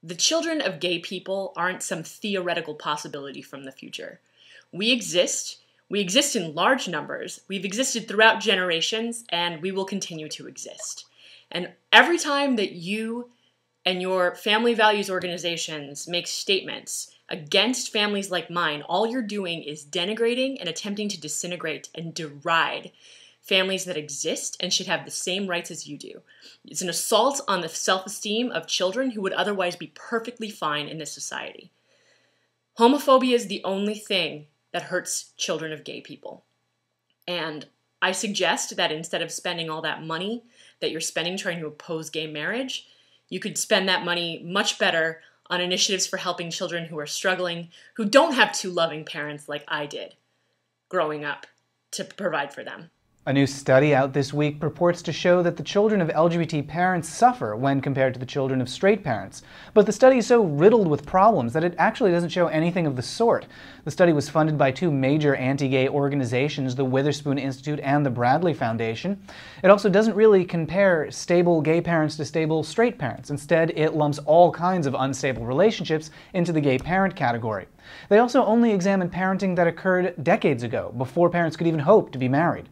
The children of gay people aren't some theoretical possibility from the future. We exist. We exist in large numbers. We've existed throughout generations, and we will continue to exist. And every time that you and your family values organizations make statements against families like mine, all you're doing is denigrating and attempting to disintegrate and deride families that exist and should have the same rights as you do. It's an assault on the self-esteem of children who would otherwise be perfectly fine in this society. Homophobia is the only thing that hurts children of gay people. And I suggest that instead of spending all that money that you're spending trying to oppose gay marriage, you could spend that money much better on initiatives for helping children who are struggling, who don't have two loving parents like I did growing up to provide for them. A new study out this week purports to show that the children of LGBT parents suffer when compared to the children of straight parents. But the study is so riddled with problems that it actually doesn't show anything of the sort. The study was funded by two major anti-gay organizations, the Witherspoon Institute and the Bradley Foundation. It also doesn't really compare stable gay parents to stable straight parents. Instead, it lumps all kinds of unstable relationships into the gay parent category. They also only examined parenting that occurred decades ago, before parents could even hope to be married.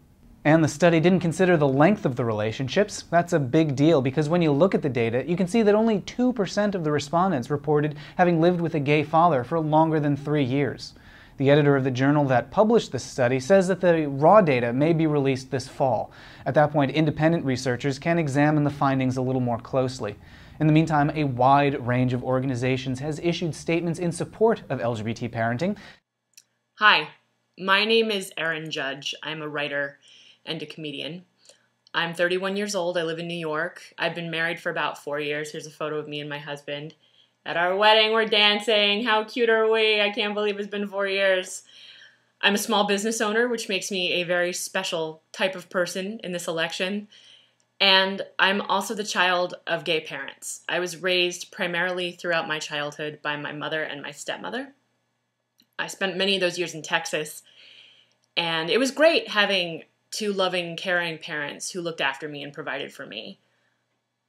And the study didn't consider the length of the relationships. That's a big deal because when you look at the data, you can see that only 2% of the respondents reported having lived with a gay father for longer than 3 years. The editor of the journal that published this study says that the raw data may be released this fall. At that point, independent researchers can examine the findings a little more closely. In the meantime, a wide range of organizations has issued statements in support of LGBT parenting. Hi, my name is Erin Judge. I'm a writer and a comedian. I'm 31 years old. I live in New York. I've been married for about 4 years. Here's a photo of me and my husband. At our wedding, we're dancing. How cute are we? I can't believe it's been 4 years. I'm a small business owner, which makes me a very special type of person in this election. And I'm also the child of gay parents. I was raised primarily throughout my childhood by my mother and my stepmother. I spent many of those years in Texas, and it was great having two loving, caring parents who looked after me and provided for me.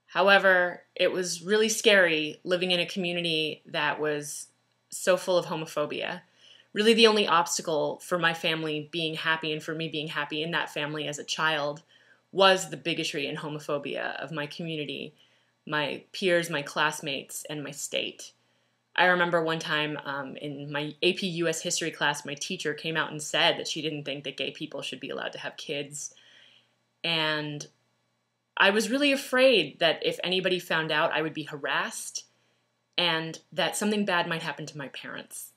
However, it was really scary living in a community that was so full of homophobia. Really the only obstacle for my family being happy and for me being happy in that family as a child was the bigotry and homophobia of my community, my peers, my classmates, and my state. I remember one time in my AP US history class, my teacher came out and said that she didn't think that gay people should be allowed to have kids. And I was really afraid that if anybody found out, I would be harassed and that something bad might happen to my parents.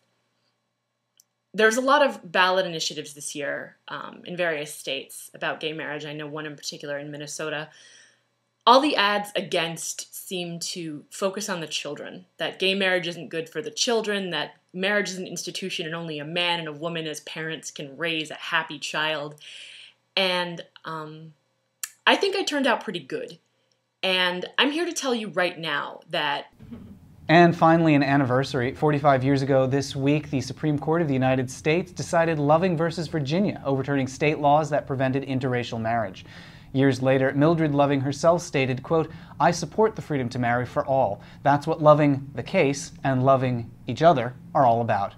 There's a lot of ballot initiatives this year in various states about gay marriage. I know one in particular in Minnesota. All the ads against seem to focus on the children, that gay marriage isn't good for the children, that marriage is an institution and only a man and a woman as parents can raise a happy child. And I think I turned out pretty good. And I'm here to tell you right now that... And finally, an anniversary. 45 years ago this week, the Supreme Court of the United States decided Loving versus Virginia, overturning state laws that prevented interracial marriage. Years later, Mildred Loving herself stated, quote, "I support the freedom to marry for all. That's what loving the case and loving each other are all about."